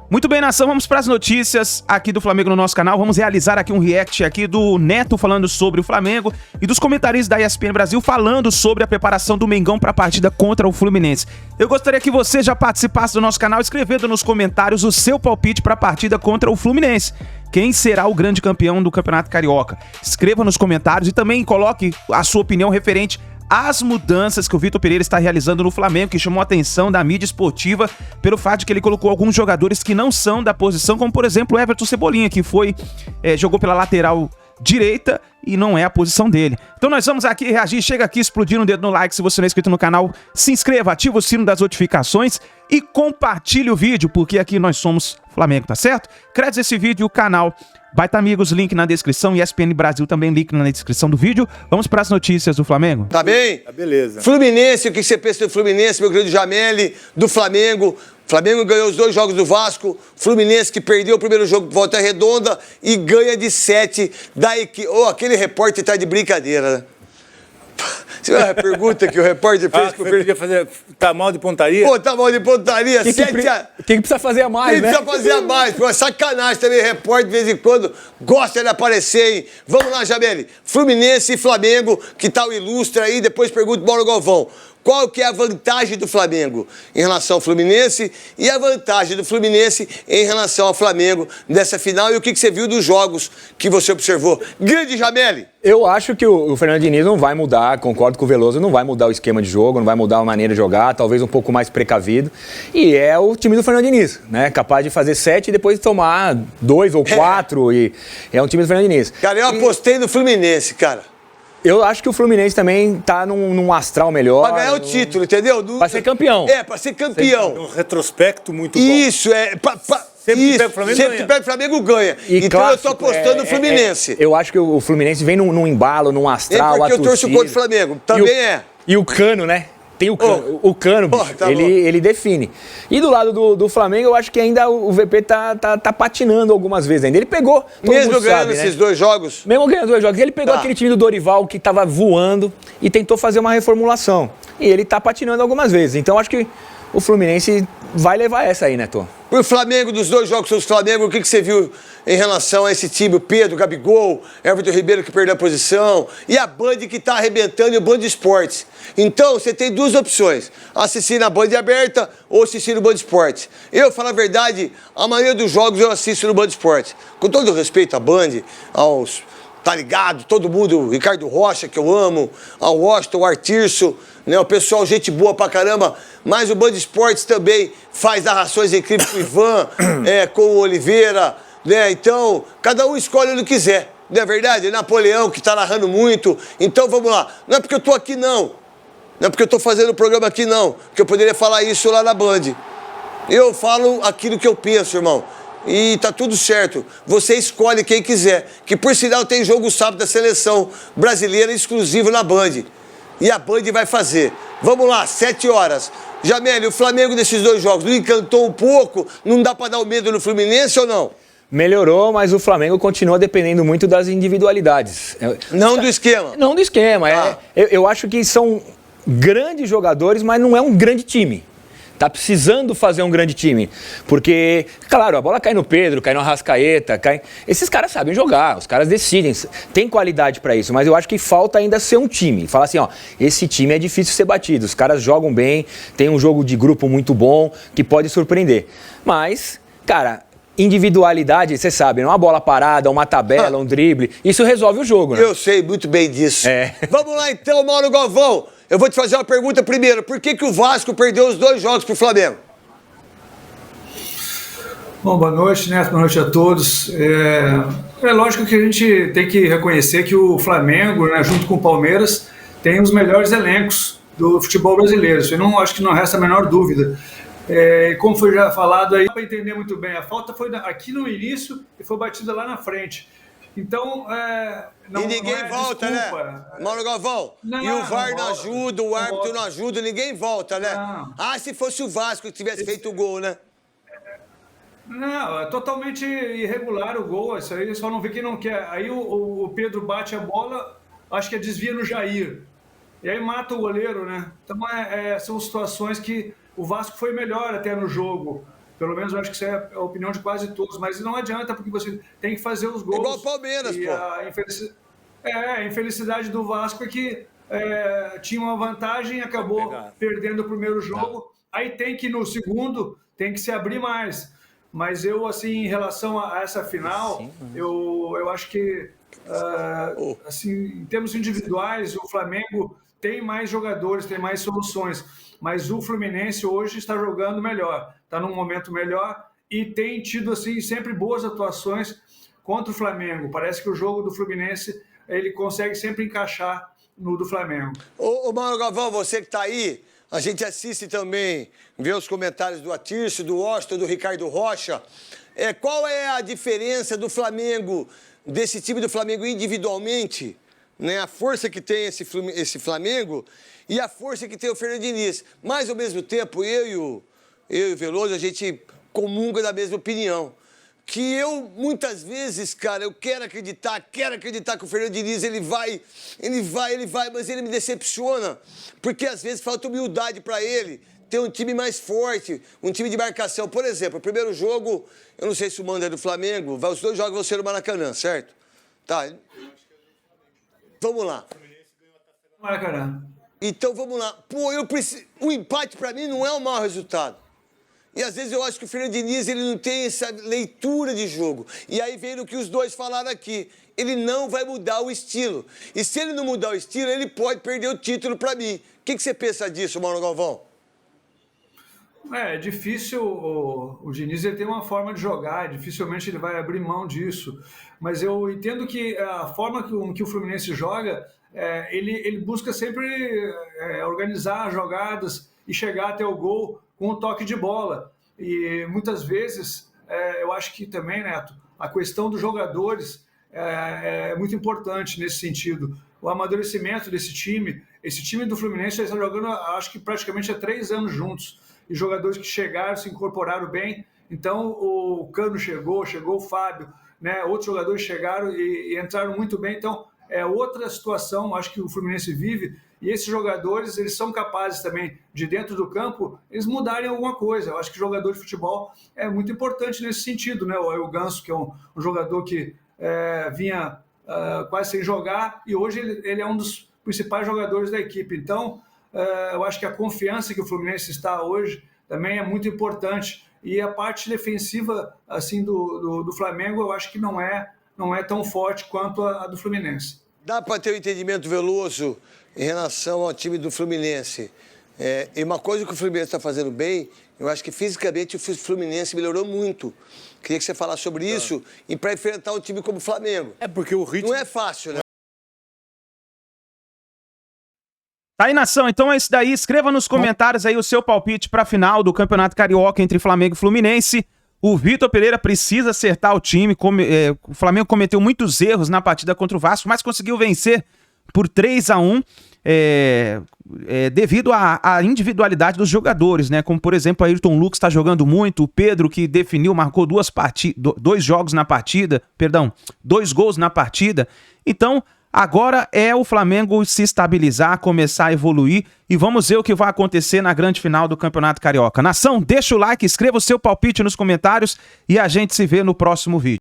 Muito bem, nação, vamos para as notícias aqui do Flamengo no nosso canal. Vamos realizar aqui um react aqui do Neto falando sobre o Flamengo e dos comentaristas da ESPN Brasil falando sobre a preparação do Mengão para a partida contra o Fluminense. Eu gostaria que você já participasse do nosso canal escrevendo nos comentários o seu palpite para a partida contra o Fluminense. Quem será o grande campeão do Campeonato Carioca? Escreva nos comentários e também coloque a sua opinião referente as mudanças que o Vitor Pereira está realizando no Flamengo, que chamou a atenção da mídia esportiva pelo fato de que ele colocou alguns jogadores que não são da posição, como por exemplo o Everton Cebolinha, que jogou pela lateral direita e não é a posição dele. Então nós vamos aqui reagir, chega aqui explodindo o dedo no like se você não é inscrito no canal, se inscreva, ativa o sino das notificações e compartilhe o vídeo, porque aqui nós somos Flamengo, tá certo? Créditos desse vídeo, o canal Baita Amigos, link na descrição, e ESPN Brasil também, link na descrição do vídeo. Vamos para as notícias do Flamengo? Tá bem? Tá beleza. Fluminense, o que você pensa do Fluminense, meu querido Jameli, do Flamengo? Flamengo ganhou os 2 jogos do Vasco, Fluminense que perdeu o primeiro jogo por Volta Redonda e ganha de 7 da equipe. Aquele repórter tá de brincadeira, né? Você viu a pergunta que o repórter fez pro podia fazer tá mal de pontaria? Pô, tá mal de pontaria, O que precisa fazer a mais, né? Precisa fazer a mais, pô, é sacanagem também, repórter de vez em quando gosta de aparecer, hein? Vamos lá, Jameli, Fluminense e Flamengo, que tal ilustra aí, depois pergunta pro Mauro Galvão. Qual que é a vantagem do Flamengo em relação ao Fluminense e a vantagem do Fluminense em relação ao Flamengo nessa final e o que você viu dos jogos que você observou? Grande Jameli! Eu acho que o Fernando Diniz não vai mudar, concordo com o Veloso, não vai mudar o esquema de jogo, não vai mudar a maneira de jogar, talvez um pouco mais precavido. E é o time do Fernando Diniz, né? Capaz de fazer 7 e depois tomar 2 ou 4 e é um time do Fernando Diniz. Cara, eu apostei no Fluminense, cara. Eu acho que o Fluminense também tá num astral melhor. Pra ganhar o título, entendeu? Pra ser campeão. Pra ser campeão. Um retrospecto muito bom. Isso, Sempre pega o Flamengo, sempre ganha. pega o Flamengo, ganha. E então clássico, eu tô apostando no Fluminense. Eu acho que o Fluminense vem num embalo, num astral, porque eu torço contra o Flamengo, também E o Cano, né? Tem o Cano, o Cano, bicho, tá ele define. E do lado do Flamengo, eu acho que ainda o VP tá patinando algumas vezes ainda. Ele pegou, mesmo ganhando esses 2 jogos? Mesmo ganhando 2 jogos. Ele pegou aquele time do Dorival que tava voando e tentou fazer uma reformulação. E ele tá patinando algumas vezes. Então acho que o Fluminense vai levar essa aí, Neto. O Flamengo, dos 2 jogos sobre o Flamengo, o que você viu em relação a esse time? O Pedro, o Gabigol, Everton Ribeiro que perdeu a posição e a Band que tá arrebentando e o Band Esportes. Então, você tem 2 opções. Assistir na Band aberta ou assistir no Band Esportes. Eu, falo a verdade, a maioria dos jogos eu assisto no Band Esportes. Com todo o respeito à Band, aos... Tá ligado? Todo mundo, Ricardo Rocha, que eu amo, ao Washington, o Artirso, né? O pessoal, gente boa pra caramba. Mas o Band Esportes também faz narrações incríveis com o Ivan, com o Oliveira, né? Então, cada um escolhe o que quiser. Não é verdade? Napoleão, que tá narrando muito. Então, vamos lá. Não é porque eu tô aqui, não. Não é porque eu tô fazendo o programa aqui, não. Que eu poderia falar isso lá na Band. Eu falo aquilo que eu penso, irmão. E tá tudo certo. Você escolhe quem quiser. Que por sinal tem jogo sábado da seleção brasileira exclusivo na Band. E a Band vai fazer. Vamos lá, 7 horas. Jameli, o Flamengo nesses 2 jogos não encantou um pouco? Não dá pra dar o medo no Fluminense ou não? Melhorou, mas o Flamengo continua dependendo muito das individualidades. Não do esquema? Não do esquema. Eu acho que são grandes jogadores, mas não é um grande time. Tá precisando fazer um grande time. Porque, claro, a bola cai no Pedro, cai no Arrascaeta, cai... Esses caras sabem jogar, os caras decidem, tem qualidade pra isso, mas eu acho que falta ainda ser um time. Falar assim, ó, esse time é difícil ser batido, os caras jogam bem, tem um jogo de grupo muito bom, que pode surpreender. Mas, cara, individualidade, você sabe, não é uma bola parada, uma tabela, um drible, isso resolve o jogo, né? Eu sei muito bem disso. Vamos lá então, Mauro Galvão. Eu vou te fazer uma pergunta primeiro. Por que o Vasco perdeu os 2 jogos pro Flamengo? Bom, boa noite, Neto. Boa noite a todos. É lógico que a gente tem que reconhecer que o Flamengo, né, junto com o Palmeiras, tem os melhores elencos do futebol brasileiro. Isso eu acho que não resta a menor dúvida. Como foi já falado aí, para entender muito bem, a falta foi aqui no início e foi batida lá na frente. Então, e ninguém volta, desculpa, né? Mauro Galvão, e o VAR não ajuda, o árbitro não ajuda, ninguém volta, né? Não. Se fosse o Vasco que tivesse feito o gol, né? Não, é totalmente irregular o gol, isso aí só não vê quem não quer. Aí o Pedro bate a bola, acho que desvia no Jair. E aí mata o goleiro, né? Então são situações que o Vasco foi melhor até no jogo. Pelo menos eu acho que isso é a opinião de quase todos. Mas não adianta, porque você tem que fazer os gols. Igual o Palmeiras, e pô. A infelicidade do Vasco é que tinha uma vantagem e acabou perdendo o primeiro jogo. Aí tem que, no segundo, tem que se abrir mais. Mas eu, assim, em relação a essa final, eu acho que, assim, em termos individuais, o Flamengo tem mais jogadores, tem mais soluções. Mas o Fluminense hoje está jogando melhor, está num momento melhor e tem tido, assim, sempre boas atuações contra o Flamengo. Parece que o jogo do Fluminense, ele consegue sempre encaixar no do Flamengo. Ô Mauro Galvão, você que está aí, a gente assiste também, vê os comentários do Atirso, do Washington, do Ricardo Rocha. Qual é a diferença do Flamengo, desse time do Flamengo individualmente, né? A força que tem esse Flamengo e a força que tem o Fernando Diniz. Mas, ao mesmo tempo, eu e o Veloso, a gente comunga da mesma opinião. Que eu, muitas vezes, cara, eu quero acreditar que o Fernando Diniz, ele vai, mas ele me decepciona. Porque, às vezes, falta humildade para ele ter um time mais forte, um time de marcação. Por exemplo, o primeiro jogo, eu não sei se o mando é do Flamengo, os 2 jogos vão ser no Maracanã, certo? Tá. Vamos lá. Maracanã. Então, vamos lá. Pô, o empate, para mim, não é um mau resultado. E às vezes eu acho que o Fernando Diniz, ele não tem essa leitura de jogo. E aí vem o que os dois falaram aqui. Ele não vai mudar o estilo. E se ele não mudar o estilo, ele pode perder o título para mim. O que você pensa disso, Mauro Galvão? É difícil, o Diniz ele tem uma forma de jogar, dificilmente ele vai abrir mão disso. Mas eu entendo que a forma que o Fluminense joga, ele busca sempre organizar jogadas e chegar até o gol com um toque de bola. E muitas vezes, eu acho que também, Neto, a questão dos jogadores é muito importante nesse sentido. O amadurecimento desse time, esse time do Fluminense já está jogando, acho que praticamente há 3 anos juntos. E jogadores que chegaram, se incorporaram bem. Então, o Cano chegou o Fábio, né? Outros jogadores chegaram e entraram muito bem. Então, é outra situação, acho que o Fluminense vive. E esses jogadores, eles são capazes também, de dentro do campo, eles mudarem alguma coisa. Eu acho que jogador de futebol é muito importante nesse sentido, né? O Ganso, que é um jogador que vinha quase sem jogar, e hoje ele é um dos principais jogadores da equipe. Então, eu acho que a confiança que o Fluminense está hoje também é muito importante. E a parte defensiva assim, do Flamengo, eu acho que não é tão forte quanto a do Fluminense. Dá para ter um entendimento veloso em relação ao time do Fluminense. E uma coisa que o Fluminense está fazendo bem, eu acho que fisicamente o Fluminense melhorou muito. Queria que você falasse sobre isso e para enfrentar um time como o Flamengo. Porque o ritmo... Não é fácil, né? Tá aí, nação, então é isso daí. Escreva nos comentários aí o seu palpite para a final do Campeonato Carioca entre Flamengo e Fluminense. O Vitor Pereira precisa acertar o time. O Flamengo cometeu muitos erros na partida contra o Vasco, mas conseguiu vencer por 3-1 devido à individualidade dos jogadores, né? Como, por exemplo, o Ayrton Lucas está jogando muito, o Pedro, que definiu, marcou 2 gols na partida. Então, agora é o Flamengo se estabilizar, começar a evoluir e vamos ver o que vai acontecer na grande final do Campeonato Carioca. Nação, deixa o like, escreva o seu palpite nos comentários e a gente se vê no próximo vídeo.